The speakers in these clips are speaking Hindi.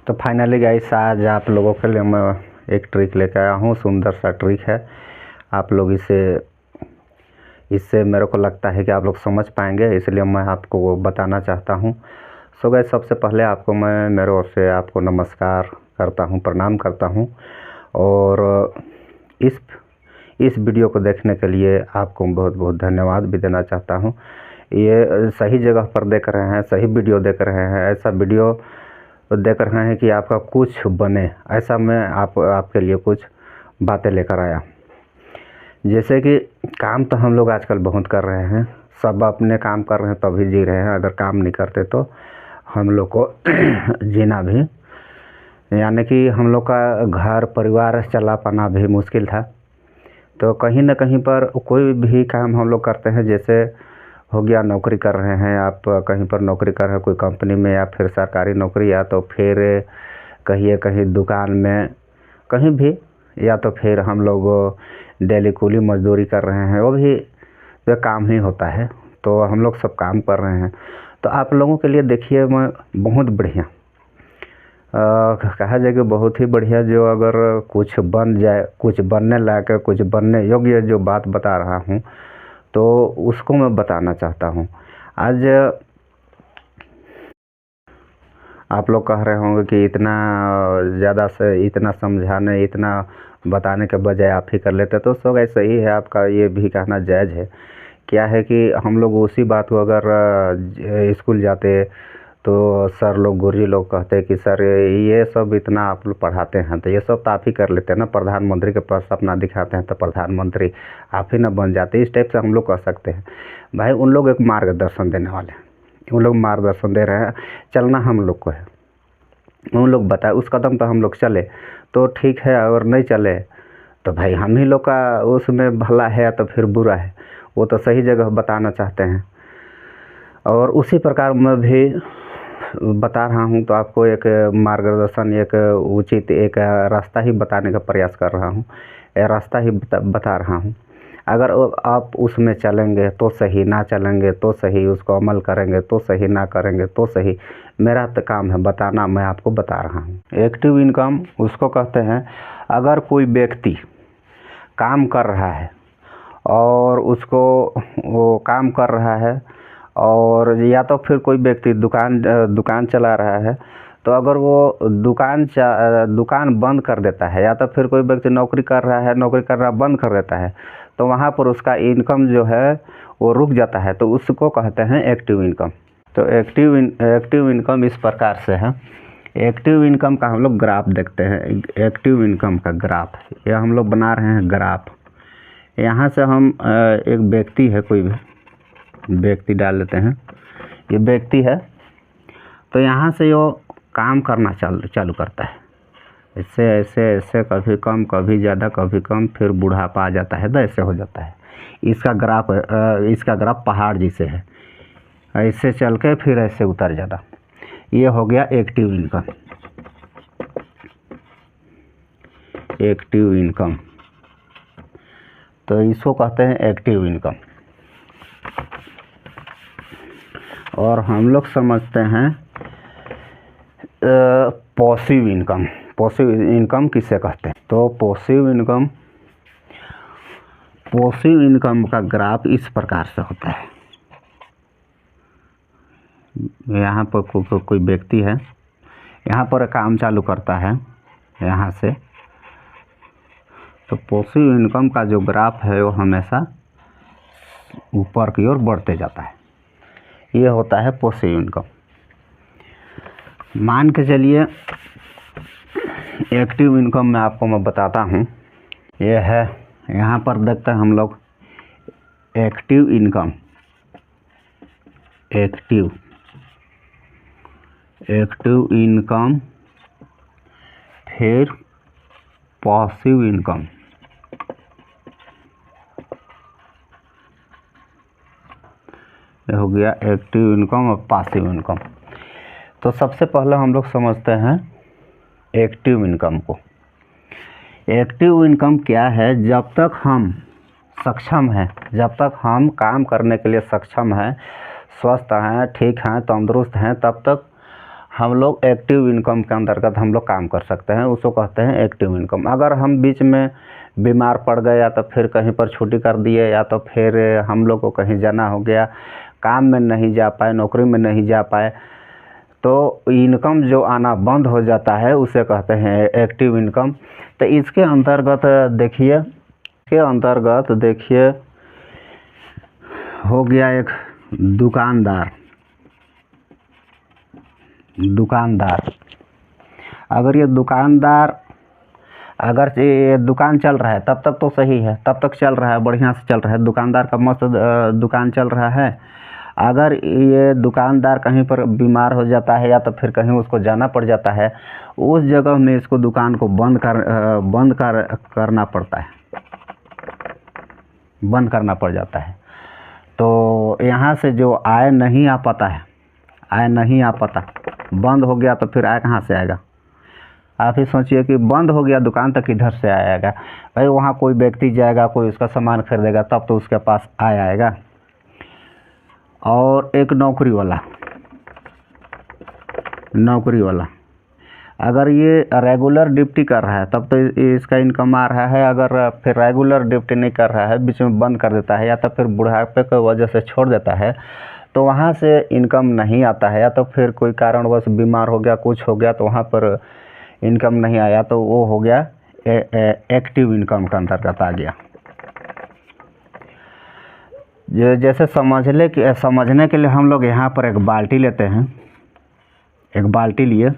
तो फाइनली गाइस आज आप लोगों के लिए मैं एक ट्रिक लेकर आया हूँ। सुंदर सा ट्रिक है। आप लोग इससे मेरे को लगता है कि आप लोग समझ पाएंगे, इसलिए मैं आपको वो बताना चाहता हूँ। सो गाइस सबसे पहले आपको मैं मेरे ओर से आपको नमस्कार करता हूँ, प्रणाम करता हूँ। और इस वीडियो को देखने के लिए आपको बहुत बहुत धन्यवाद भी देना चाहता हूँ। ये सही जगह पर देख रहे हैं, सही वीडियो देख रहे हैं। ऐसा वीडियो देख रहे हैं कि आपका कुछ बने, ऐसा मैं आपके लिए कुछ बातें लेकर आया। जैसे कि काम तो हम लोग आजकल बहुत कर रहे हैं, सब अपने काम कर रहे हैं तभी जी रहे हैं। अगर काम नहीं करते तो हम लोग को जीना भी, यानी कि हम लोग का घर परिवार चला पाना भी मुश्किल था। तो कहीं ना कहीं पर कोई भी काम हम लोग करते हैं, जैसे हो गया नौकरी कर रहे हैं, आप कहीं पर नौकरी कर रहे हैं कोई कंपनी में, या फिर सरकारी नौकरी, या तो फिर कहीं दुकान में कहीं भी, या तो फिर हम लोग डेली कूली मजदूरी कर रहे हैं, वो भी जो काम ही होता है। तो हम लोग सब काम कर रहे हैं। तो आप लोगों के लिए देखिए मैं बहुत बढ़िया कहा जाए कि बहुत ही बढ़िया, जो अगर कुछ बन जाए, कुछ बनने लायक, कुछ बनने योग्य जो बात बता रहा हूँ, तो उसको मैं बताना चाहता हूँ। आज आप लोग कह रहे होंगे कि इतना ज़्यादा से इतना समझाने, इतना बताने के बजाय आप ही कर लेते, तो सब ऐसा ही है। आपका ये भी कहना जायज़ है। क्या है कि हम लोग उसी बात को अगर स्कूल जाते तो सर लोग, गुरुजी लोग कहते कि सर ये सब इतना आप लोग पढ़ाते हैं तो ये सब तो आप ही कर लेते हैं ना, प्रधानमंत्री के पास सपना दिखाते हैं तो प्रधानमंत्री आप ही ना बन जाते। इस टाइप से हम लोग कह सकते हैं। भाई उन लोग एक मार्गदर्शन देने वाले हैं, उन लोग मार्गदर्शन दे रहे हैं, चलना हम लोग को है। उन लोग बताए उस कदम पर हम लोग चले तो ठीक है, और नहीं चले तो भाई हम ही लोग का उसमें भला है या तो फिर बुरा है, वो तो सही जगह बताना चाहते हैं। और उसी प्रकार मैं भी बता रहा हूँ, तो आपको एक मार्गदर्शन, एक उचित एक रास्ता ही बताने का प्रयास कर रहा हूँ, रास्ता ही बता रहा हूँ। अगर आप उसमें चलेंगे तो सही, ना चलेंगे तो सही, उसको अमल करेंगे तो सही, ना करेंगे तो सही, मेरा तो काम है बताना, मैं आपको बता रहा हूँ। एक्टिव इनकम उसको कहते हैं, अगर कोई व्यक्ति काम कर रहा है और उसको वो काम कर रहा है, और या तो फिर कोई व्यक्ति दुकान चला रहा है, तो अगर वो दुकान बंद कर देता है, या तो फिर कोई व्यक्ति नौकरी कर रहा है, नौकरी करना बंद कर देता है, तो वहाँ पर उसका इनकम जो है वो रुक जाता है, तो उसको कहते हैं एक्टिव इनकम। तो एक्टिव इनकम इस प्रकार से है। एक्टिव इनकम का हम लोग ग्राफ देखते हैं। एक्टिव इनकम का ग्राफ ये हम लोग बना रहे हैं ग्राफ। यहाँ से हम एक व्यक्ति है, कोई भी व्यक्ति डाल लेते हैं, ये व्यक्ति है, तो यहाँ से वो काम करना चालू करता है, ऐसे ऐसे ऐसे, कभी कम कभी ज़्यादा कभी कम, फिर बुढ़ापा आ जाता है तो ऐसे हो जाता है। इसका ग्राफ पहाड़ जैसे है, ऐसे चल के फिर ऐसे उतर जाना। ये हो गया एक्टिव इनकम। एक्टिव इनकम तो इसको कहते हैं एक्टिव इनकम। और हम लोग समझते हैं पैसिव इनकम। पैसिव इनकम किसे कहते हैं? तो पैसिव इनकम का ग्राफ इस प्रकार से होता है। यहाँ पर कोई व्यक्ति है, यहाँ पर काम चालू करता है यहाँ से, तो पैसिव इनकम का जो ग्राफ है वो हमेशा ऊपर की ओर बढ़ते जाता है। ये होता है पैसिव इनकम। मान के चलिए एक्टिव इनकम में आपको मैं बताता हूँ, ये है, यहाँ पर देखते हैं हम लोग एक्टिव इनकम, एक्टिव इनकम, फिर पैसिव इनकम। ये हो गया एक्टिव इनकम और पैसिव इनकम। तो सबसे पहले हम लोग समझते हैं एक्टिव इनकम को। एक्टिव इनकम क्या है? जब तक हम सक्षम हैं, जब तक हम काम करने के लिए सक्षम हैं, स्वस्थ हैं, ठीक हैं, तंदुरुस्त हैं, तब तक हम लोग एक्टिव इनकम के अंतर्गत हम लोग काम कर सकते हैं, उसको कहते हैं एक्टिव इनकम। अगर हम बीच में बीमार पड़ गए या तो फिर कहीं पर छुट्टी कर दिए या तो फिर हम लोग को कहीं जाना हो गया, काम में नहीं जा पाए, नौकरी में नहीं जा पाए, तो इनकम जो आना बंद हो जाता है उसे कहते हैं एक्टिव इनकम। तो इसके अंतर्गत देखिए हो गया एक दुकानदार। अगर ये दुकान चल रहा है तब तक तो सही है, तब तक चल रहा है, बढ़िया से चल रहा है, दुकानदार का मस्त दुकान चल रहा है। अगर ये दुकानदार कहीं पर बीमार हो जाता है या तो फिर कहीं उसको जाना पड़ जाता है, उस जगह में इसको दुकान को बंद करना पड़ जाता है। तो यहाँ से जो आय नहीं आ पाता, बंद हो गया तो फिर आय कहाँ से आएगा? आप ही सोचिए कि बंद हो गया दुकान तो किधर से आएगा भाई? वहाँ कोई व्यक्ति जाएगा, कोई उसका सामान खरीदेगा, तब तो उसके पास आय आएगा। और एक नौकरी वाला अगर ये रेगुलर ड्यूटी कर रहा है तब तो इसका इनकम आ रहा है। अगर फिर रेगुलर ड्यूटी नहीं कर रहा है, बीच में बंद कर देता है या तो फिर बुढ़ापे की वजह से छोड़ देता है, तो वहाँ से इनकम नहीं आता है। या तो फिर कोई कारणवश बीमार हो गया, कुछ हो गया, तो वहाँ पर इनकम नहीं आया, तो वो हो गया एक्टिव इनकम का अंतर्गत आ गया। जैसे समझने के लिए हम लोग यहाँ पर एक बाल्टी लेते हैं, एक बाल्टी लिए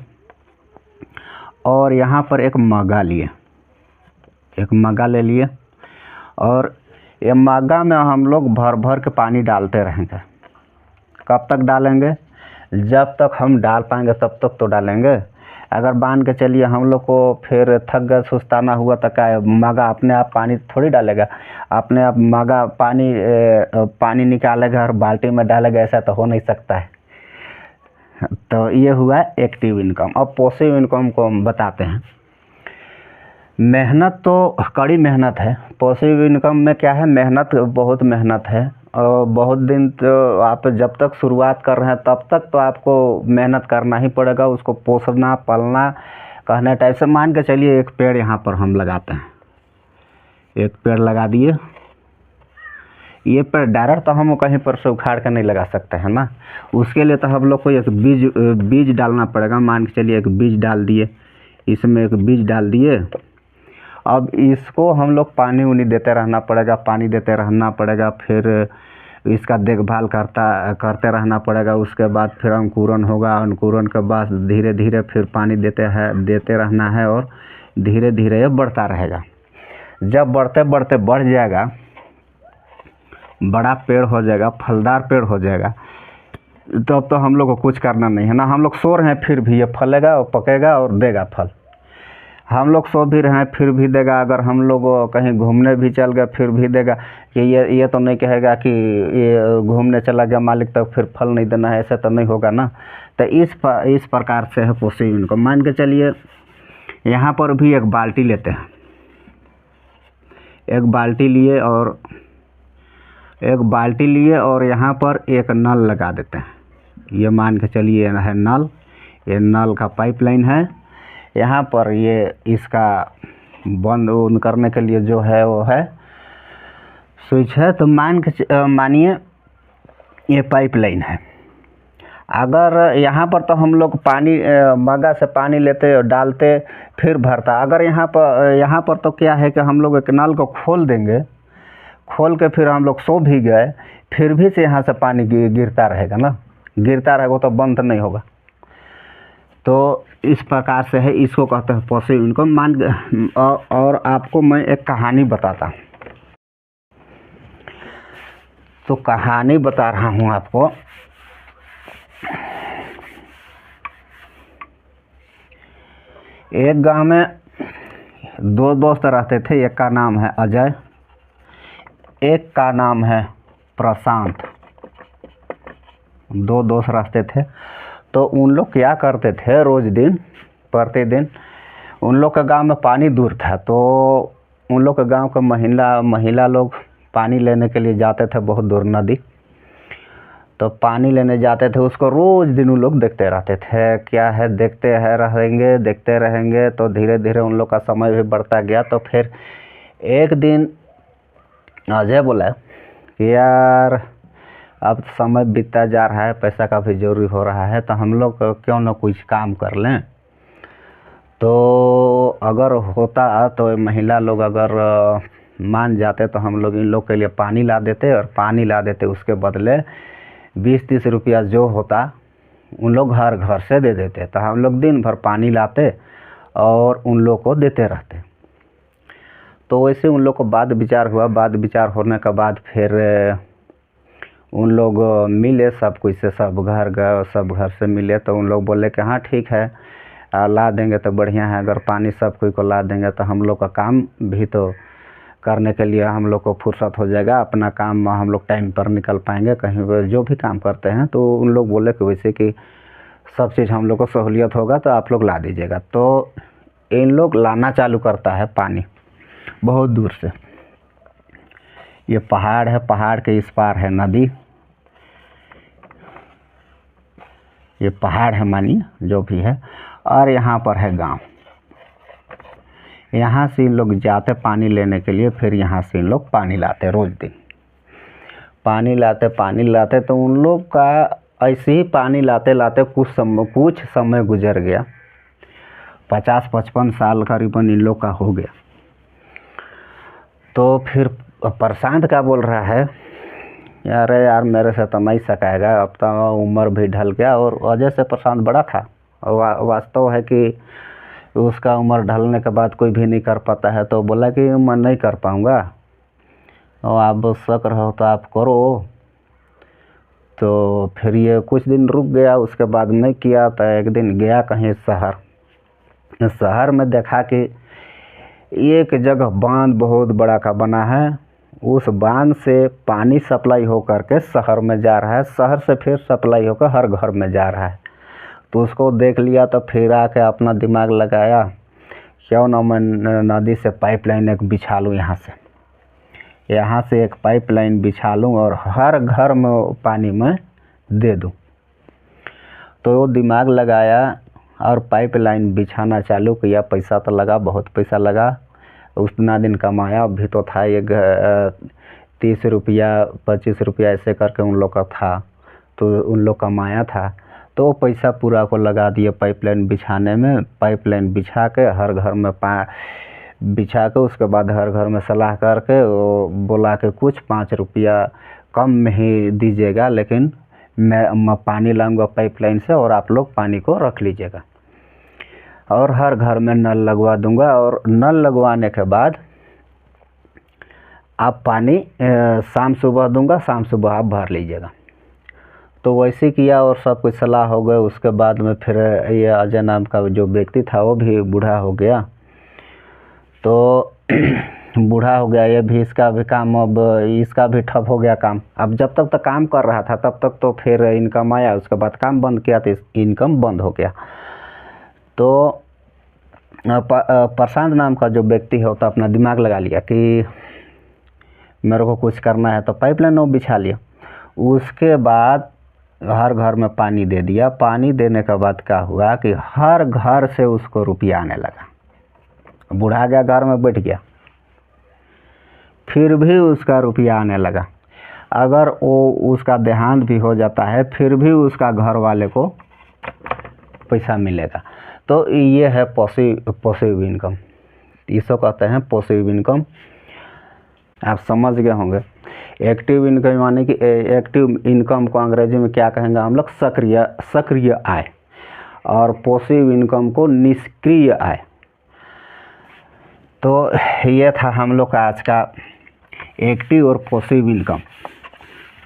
और यहाँ पर एक मग्गा ले लिए और ये मग्गा में हम लोग भर के पानी डालते रहेंगे। कब तक डालेंगे? जब तक हम डाल पाएंगे तब तक तो डालेंगे। अगर मान के चलिए हम लोग को फिर थक गए, सुस्ताना हुआ, तो क्या मग्गा अपने आप पानी थोड़ी डालेगा? अपने आप मग्गा पानी निकालेगा और बाल्टी में डालेगा? ऐसा तो हो नहीं सकता है। तो ये हुआ एक्टिव इनकम। अब पैसिव इनकम को हम बताते हैं। मेहनत तो कड़ी मेहनत है। पैसिव इनकम में क्या है? बहुत मेहनत है और बहुत दिन, तो आप जब तक शुरुआत कर रहे हैं तब तक तो आपको मेहनत करना ही पड़ेगा, उसको पोसना पालना कहने टाइप से। मान के चलिए एक पेड़ यहाँ पर हम लगाते हैं, एक पेड़ लगा दिए। ये पेड़ डायरेक्ट तो हम कहीं पर से उखाड़ कर नहीं लगा सकते हैं ना, उसके लिए तो हम लोग को एक बीज डालना पड़ेगा। मान के चलिए एक बीज डाल दिए, इसमें एक बीज डाल दिए। अब इसको हम लोग पानी देते रहना पड़ेगा, फिर इसका देखभाल करते रहना पड़ेगा। उसके बाद फिर अंकुरन होगा, अंकुरन के बाद धीरे धीरे फिर पानी देते रहना है और धीरे धीरे ये बढ़ता रहेगा। जब बढ़ते बढ़ जाएगा, बड़ा पेड़ हो जाएगा, फलदार पेड़ हो जाएगा, तब तो हम लोग को कुछ करना नहीं है ना। हम लोग सो रहे हैं फिर भी ये फलेगा और पकेगा और देगा फल। हम लोग सो भी रहे हैं फिर भी देगा। अगर हम लोग कहीं घूमने भी चल गए फिर भी देगा। कि ये तो नहीं कहेगा कि ये घूमने चला गया मालिक तक फिर फल नहीं देना है, ऐसा तो नहीं होगा ना। तो इस प्रकार से है पैसिव इनकम। मान के चलिए यहाँ पर भी एक बाल्टी लेते हैं, एक बाल्टी लिए और यहाँ पर एक नल लगा देते हैं। ये मान के चलिए है नल, ये नल का पाइपलाइन है। यहाँ पर ये इसका बंद करने के लिए जो है वो है स्विच है। तो मानिए ये पाइपलाइन है। अगर यहाँ पर तो हम लोग पानी मग्गा से पानी लेते और डालते फिर भरता। अगर यहाँ पर तो क्या है कि हम लोग एक नल को खोल देंगे, खोल के फिर हम लोग सो भी गए फिर भी से यहाँ से पानी गिरता रहेगा ना, तो बंद नहीं होगा। तो इस प्रकार से है, इसको कहते हैं पैसिव इनकम। और आपको मैं एक कहानी बताता हूँ। तो कहानी बता रहा हूँ आपको। एक गांव में दो दोस्त रहते थे। एक का नाम है अजय, एक का नाम है प्रशांत। दो दोस्त रहते थे। तो उन लोग क्या करते थे, प्रतिदिन उन लोग के गांव में पानी दूर था। तो उन लोग के गांव के महिला लोग पानी लेने के लिए जाते थे बहुत दूर नदी। तो पानी लेने जाते थे, उसको रोज़ दिन उन लोग देखते रहते थे। क्या है, देखते रहेंगे तो धीरे धीरे उन लोग का समय भी बढ़ता गया। तो फिर एक दिन अजय बोला कि यार अब समय बीतता जा रहा है, पैसा का भी जरूरी हो रहा है, तो हम लोग क्यों ना कुछ काम कर लें। तो अगर होता तो महिला लोग अगर मान जाते तो हम लोग इन लोग के लिए पानी ला देते, और पानी ला देते उसके बदले 20-30 रुपया जो होता उन लोग हर घर से दे देते। तो हम लोग दिन भर पानी लाते और उन लोग को देते रहते। तो वैसे उन लोग को बात विचार हुआ। बात विचार होने के बाद फिर उन लोग मिले सब कुछ से, सब घर गए, सब घर से मिले। तो उन लोग बोले कि हाँ ठीक है, ला देंगे तो बढ़िया है। अगर पानी सब कोई को ला देंगे तो हम लोग का काम भी तो करने के लिए हम लोग को फुर्सत हो जाएगा, अपना काम हम लोग टाइम पर निकल पाएंगे कहीं पर जो भी काम करते हैं। तो उन लोग बोले कि वैसे कि सब चीज़ हम लोग को सहूलियत होगा तो आप लोग ला दीजिएगा। तो इन लोग लाना चालू करता है पानी बहुत दूर से। ये पहाड़ है, पहाड़ के इस पार है नदी, ये पहाड़ है मानिए जो भी है, और यहाँ पर है गांव। यहाँ से इन लोग जाते पानी लेने के लिए, फिर यहाँ से इन लोग पानी लाते रोज दिन। पानी लाते तो उन लोग का ऐसे ही पानी लाते लाते कुछ समय गुजर गया। 50-55 साल करीबन इन लोग का हो गया। तो फिर प्रशांत क्या बोल रहा है, यार मेरे से तो नहीं सकाएगा, अब तो उम्र भी ढल गया। और अजय से प्रशांत बड़ा था, और वास्तव है कि उसका उम्र ढलने के बाद कोई भी नहीं कर पाता है। तो बोला कि मैं नहीं कर पाऊँगा, और आप शक रहो तो आप करो। तो फिर ये कुछ दिन रुक गया, उसके बाद नहीं किया। तो एक दिन गया कहीं शहर में, देखा कि एक जगह बांध बहुत बड़ा का बना है। उस बांध से पानी सप्लाई हो करके शहर में जा रहा है, शहर से फिर सप्लाई होकर हर घर में जा रहा है। तो उसको देख लिया तो फिर आके अपना दिमाग लगाया, क्यों ना मैं नदी से पाइपलाइन एक बिछा लूँ, यहाँ से एक पाइपलाइन बिछा लूँ और हर घर में पानी मैं दे दूँ। तो वो दिमाग लगाया और पाइपलाइन बिछाना चालू किया। पैसा तो लगा, बहुत पैसा लगा। उतना दिन कमाया भी तो था, एक 30 रुपया 25 रुपया ऐसे करके उन लोग का था, तो उन लोग कमाया था। तो वो पैसा पूरा को लगा दिया पाइपलाइन बिछाने में। पाइपलाइन बिछा के हर घर में बिछा के उसके बाद हर घर में सलाह करके वो बोला कि कुछ 5 रुपया कम में ही दीजिएगा, लेकिन मैं पानी लाऊंगा पाइपलाइन से और आप लोग पानी को रख लीजिएगा, और हर घर में नल लगवा दूंगा, और नल लगवाने के बाद आप पानी शाम सुबह दूंगा, शाम सुबह आप भर लीजिएगा। तो वैसे किया और सब कुछ सलाह हो गए। उसके बाद में फिर ये अजय नाम का जो व्यक्ति था वो भी बूढ़ा हो गया। तो बूढ़ा हो गया, ये भी इसका भी काम, अब इसका भी ठप हो गया काम। अब जब तक तो काम कर रहा था तब तक तो फिर इनकम आया, उसके बाद काम बंद किया तो इनकम बंद हो गया। तो प्रशांत नाम का जो व्यक्ति है तो अपना दिमाग लगा लिया कि मेरे को कुछ करना है, तो पाइपलाइन वो बिछा लिया। उसके बाद हर घर में पानी दे दिया। पानी देने के बाद क्या हुआ कि हर घर से उसको रुपया आने लगा। बूढ़ा गया, घर में बैठ गया, फिर भी उसका रुपया आने लगा। अगर वो उसका देहांत भी हो जाता है फिर भी उसका घर वाले को पैसा मिलेगा। तो ये है पॉसिव इनकम, इसको कहते हैं पॉसिव इनकम। आप समझ गए होंगे। एक्टिव इनकम यानी कि एक्टिव इनकम को अंग्रेजी में क्या कहेंगे हम लोग, सक्रिय आय, और पॉसिव इनकम को निष्क्रिय आय। तो ये था हम लोग का आज का एक्टिव और पॉसिव इनकम।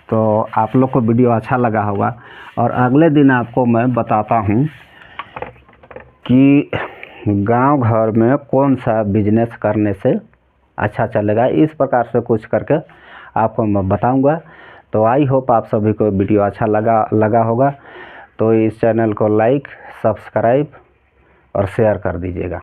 तो आप लोग को वीडियो अच्छा लगा होगा, और अगले दिन आपको मैं बताता हूँ कि गांव घर में कौन सा बिजनेस करने से अच्छा चलेगा। इस प्रकार से कुछ करके आपको मैं बताऊंगा। तो आई होप आप सभी को वीडियो अच्छा लगा होगा। तो इस चैनल को लाइक, सब्सक्राइब और शेयर कर दीजिएगा।